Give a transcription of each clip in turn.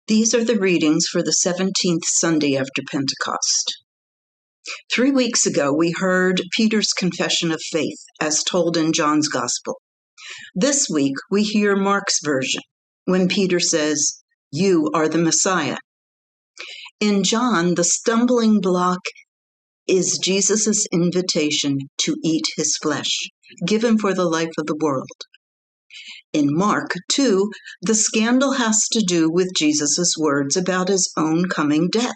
These are the readings for the 17th Sunday after Pentecost. 3 weeks ago, we heard Peter's confession of faith as told in John's Gospel. This week, we hear Mark's version when Peter says, "You are the Messiah." In John, the stumbling block is Jesus' invitation to eat his flesh, given for the life of the world. In Mark, too, the scandal has to do with Jesus' words about his own coming death.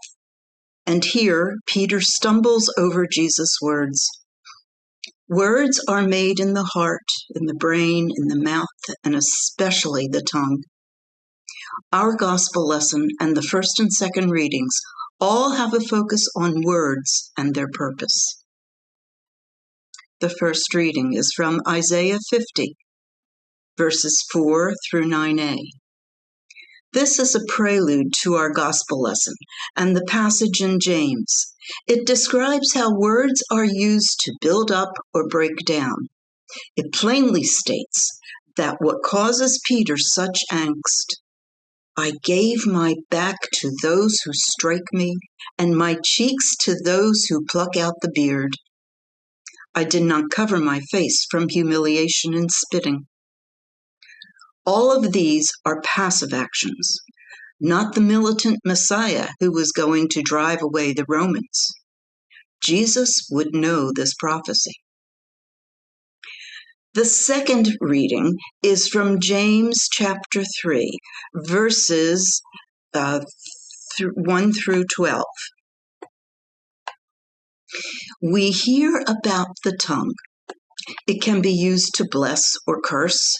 And here, Peter stumbles over Jesus' words. Words are made in the heart, in the brain, in the mouth, and especially the tongue. Our gospel lesson and the first and second readings all have a focus on words and their purpose. The first reading is from Isaiah 50, verses 4 through 9a. This is a prelude to our gospel lesson and the passage in James. It describes how words are used to build up or break down. It plainly states that what causes Peter such angst, "I gave my back to those who strike me, and my cheeks to those who pluck out the beard. I did not cover my face from humiliation and spitting." All of these are passive actions, not the militant Messiah who was going to drive away the Romans. Jesus would know this prophecy. The second reading is from James chapter 3, verses 1 through 12. We hear about the tongue. It can be used to bless or curse.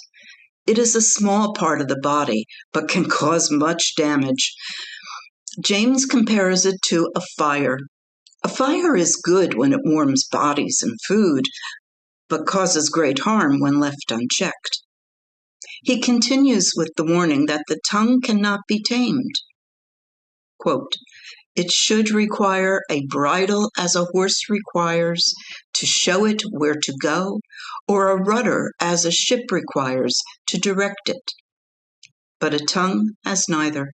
It is a small part of the body, but can cause much damage. James compares it to a fire. A fire is good when it warms bodies and food, but causes great harm when left unchecked. He continues with the warning that the tongue cannot be tamed. Quote, "It should require a bridle as a horse requires to show it where to go, or a rudder as a ship requires to direct it. But a tongue has neither.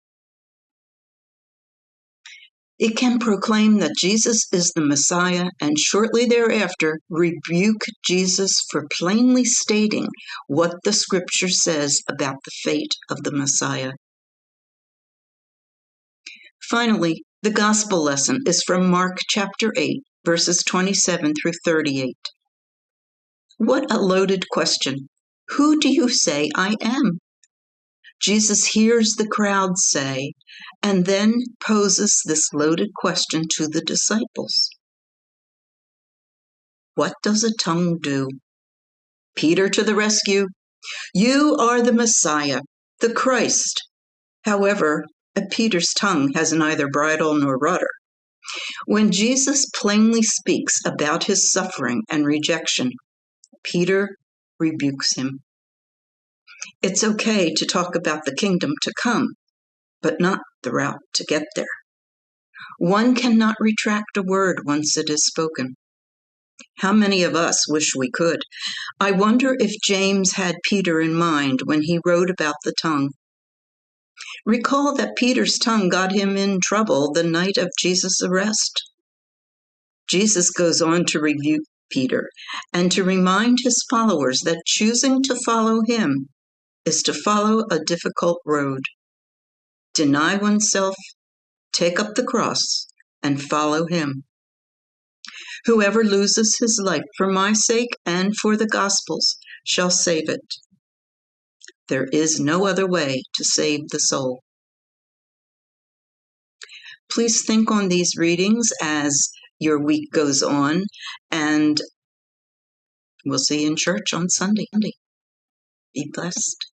It can proclaim that Jesus is the Messiah and shortly thereafter rebuke Jesus for plainly stating what the scripture says about the fate of the Messiah." Finally, the gospel lesson is from Mark chapter 8, verses 27 through 38. What a loaded question. Who do you say I am? Jesus hears the crowd say, and then poses this loaded question to the disciples. What does a tongue do? Peter to the rescue. You are the Messiah, the Christ. However, Peter's tongue has neither bridle nor rudder. When Jesus plainly speaks about his suffering and rejection, Peter rebukes him. It's okay to talk about the kingdom to come, but not the route to get there. One cannot retract a word once it is spoken. How many of us wish we could? I wonder if James had Peter in mind when he wrote about the tongue. Recall that Peter's tongue got him in trouble the night of Jesus' arrest. Jesus goes on to rebuke Peter and to remind his followers that choosing to follow him is to follow a difficult road. Deny oneself, take up the cross, and follow him. Whoever loses his life for my sake and for the gospel's shall save it. There is no other way to save the soul. Please think on these readings as your week goes on, and we'll see you in church on Sunday. Be blessed.